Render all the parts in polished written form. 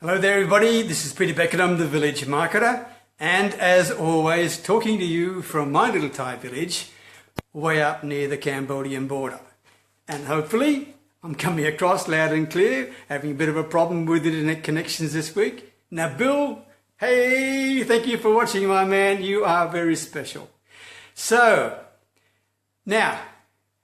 Hello there everybody, this is Peter Beckenham, the Village Marketer, and as always talking to you from my little Thai village way up near the Cambodian border. And hopefully I'm coming across loud and clear, having a bit of a problem with internet connections this week. Now Bill, hey, thank you for watching my man, you are very special. So, now,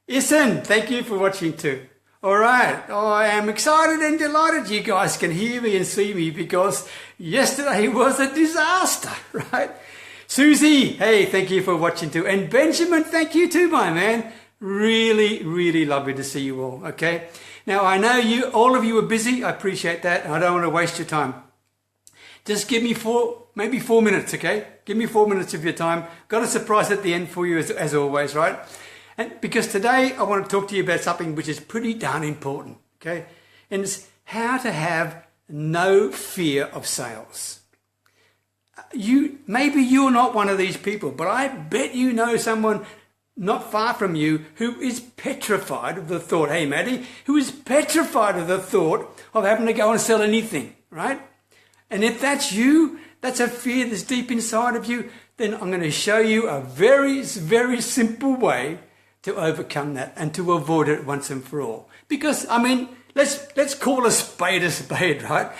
Isan, thank you for watching too. Alright, I am excited and delighted you guys can hear me and see me because yesterday was a disaster, right? Susie, hey, thank you for watching too. And Benjamin, thank you too, my man. Really lovely to see you all, okay? Now, I know all of you are busy. I appreciate that. I don't want to waste your time. Just give me maybe 4 minutes, okay? Give me 4 minutes of your time. Got a surprise at the end for you as always, right? And because today I want to talk to you about something which is pretty darn important, okay? And it's how to have no fear of sales. Maybe you're not one of these people, but I bet you know someone not far from you who is petrified of the thought, hey Maddie, who is petrified of the thought of having to go and sell anything, right? And if that's you, that's a fear that's deep inside of you, then I'm going to show you a very simple way to overcome that and to avoid it once and for all. Because, I mean, let's call a spade, right?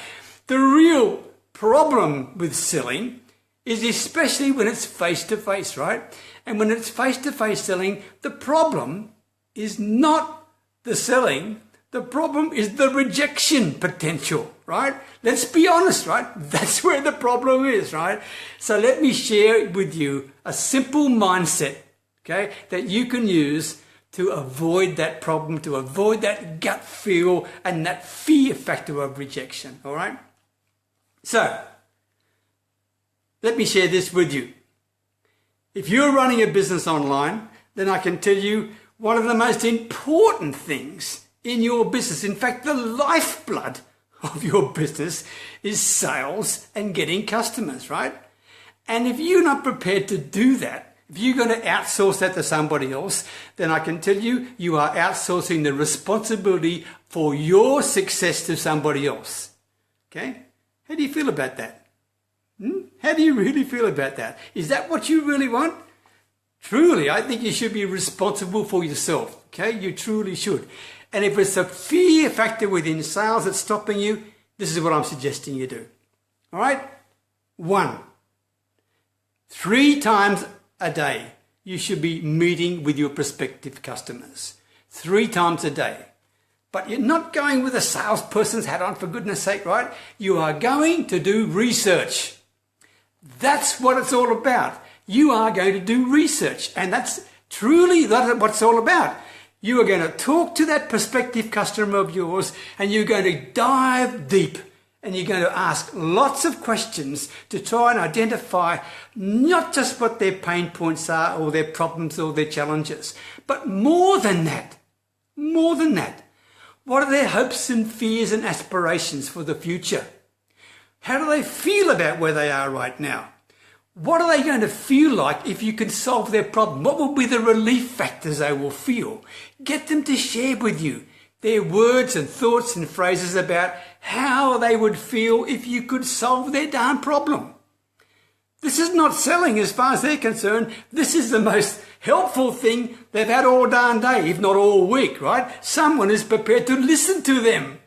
The real problem with selling is especially when it's face-to-face, right? And when it's face-to-face selling, the problem is not the selling, the problem is the rejection potential, right? Let's be honest, right? That's where the problem is, right? So let me share with you a simple mindset, okay, that you can use to avoid that problem, to avoid that gut feel and that fear factor of rejection, all right? So, let me share this with you. If you're running a business online, then I can tell you one of the most important things in your business, in fact, the lifeblood of your business is sales and getting customers, right? And if you're not prepared to do that, if you're going to outsource that to somebody else, then I can tell you, you are outsourcing the responsibility for your success to somebody else. Okay? How do you feel about that? How do you really feel about that? Is that what you really want? Truly, I think you should be responsible for yourself. Okay? You truly should. And if it's a fear factor within sales that's stopping you, this is what I'm suggesting you do. All right? 1, 3 times a day, you should be meeting with your prospective customers. 3 times a day. But you're not going with a salesperson's hat on, for goodness sake, right? You are going to do research. That's what it's all about. You are going to do research. And that's truly what it's all about. You are going to talk to that prospective customer of yours and you're going to dive deep. And you're going to ask lots of questions to try and identify not just what their pain points are or their problems or their challenges, but more than that, what are their hopes and fears and aspirations for the future? How do they feel about where they are right now? What are they going to feel like if you can solve their problem? What will be the relief factors they will feel? Get them to share with you their words and thoughts and phrases about how they would feel if you could solve their darn problem. This is not selling as far as they're concerned. This is the most helpful thing they've had all darn day, if not all week, right? Someone is prepared to listen to them.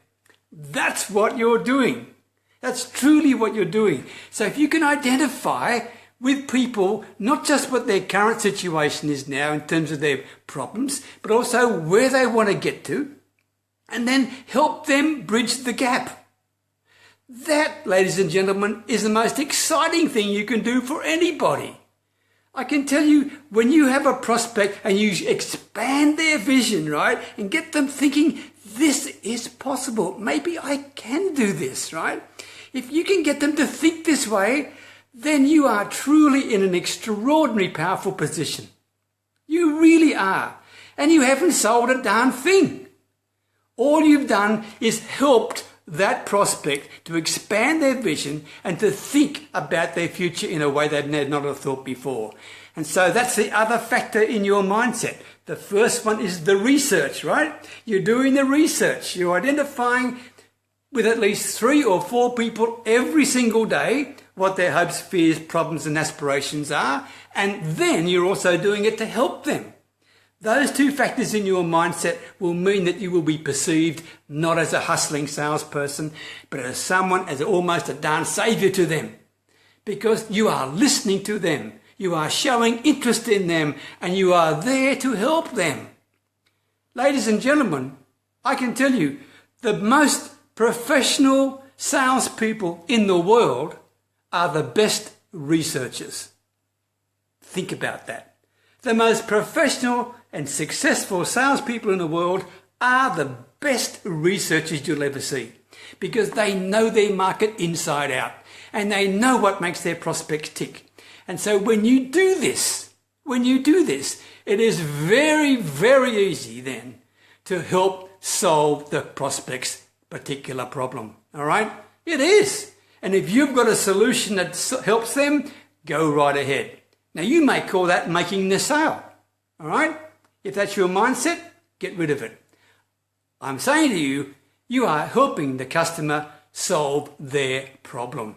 That's what you're doing. That's truly what you're doing. So if you can identify with people, not just what their current situation is now in terms of their problems, but also where they want to get to, and then help them bridge the gap. That, ladies and gentlemen, is the most exciting thing you can do for anybody. I can tell you, when you have a prospect and you expand their vision, right, and get them thinking, this is possible, maybe I can do this, right? If you can get them to think this way, then you are truly in an extraordinary, powerful position. You really are. And you haven't sold a darn thing. All you've done is helped that prospect to expand their vision and to think about their future in a way they'd not have thought before. And so that's the other factor in your mindset. The first one is the research, right? You're doing the research. You're identifying with at least 3 or 4 people every single day what their hopes, fears, problems and aspirations are, and then you're also doing it to help them. Those 2 factors in your mindset will mean that you will be perceived not as a hustling salesperson, but as someone, as almost a darn saviour to them. Because you are listening to them, you are showing interest in them, and you are there to help them. Ladies and gentlemen, I can tell you, the most professional salespeople in the world are the best researchers. Think about that. The most professional and successful salespeople in the world are the best researchers you'll ever see, because they know their market inside out and they know what makes their prospects tick. And so when you do this, it is very, very easy then to help solve the prospect's particular problem. All right? It is. And if you've got a solution that helps them, go right ahead. Now, you may call that making the sale. All right? If that's your mindset, get rid of it. I'm saying to you, you are helping the customer solve their problem.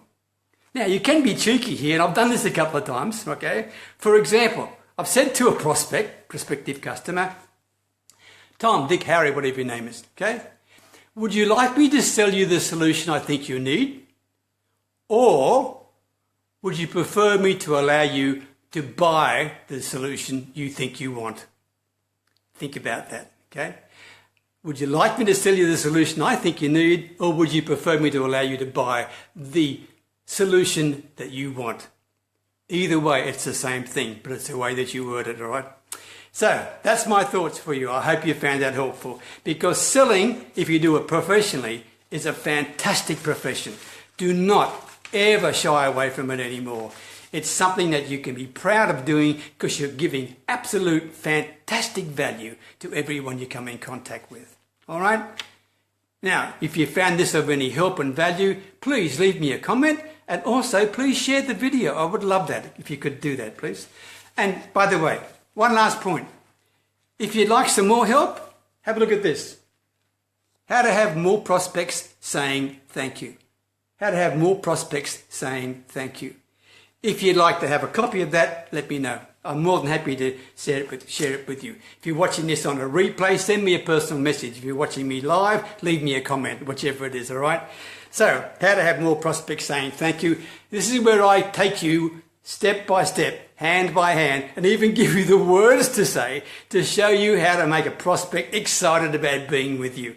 Now, you can be cheeky here, and I've done this a couple of times, okay? For example, I've said to a prospective customer, Tom, Dick, Harry, whatever your name is, okay? Would you like me to sell you the solution I think you need? Or would you prefer me to allow you to buy the solution you think you want? Think about that, okay? Would you like me to sell you the solution I think you need, or would you prefer me to allow you to buy the solution that you want? Either way, it's the same thing, but it's the way that you word it, all right? So that's my thoughts for you. I hope you found that helpful, because selling, if you do it professionally, is a fantastic profession. Do not ever shy away from it anymore. It's something that you can be proud of doing because you're giving absolute fantastic value to everyone you come in contact with. All right? Now, if you found this of any help and value, please leave me a comment, and also please share the video. I would love that if you could do that, please. And by the way, one last point. If you'd like some more help, have a look at this. How to have more prospects saying thank you. How to have more prospects saying thank you. If you'd like to have a copy of that, let me know. I'm more than happy to share it with you. If you're watching this on a replay, send me a personal message. If you're watching me live, leave me a comment, whichever it is, all right? So, how to have more prospects saying thank you. This is where I take you step by step, hand by hand, and even give you the words to say to show you how to make a prospect excited about being with you.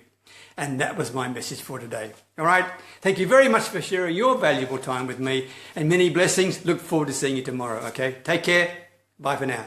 And that was my message for today. All right? Thank you very much for sharing your valuable time with me, and many blessings. Look forward to seeing you tomorrow, okay? Take care. Bye for now.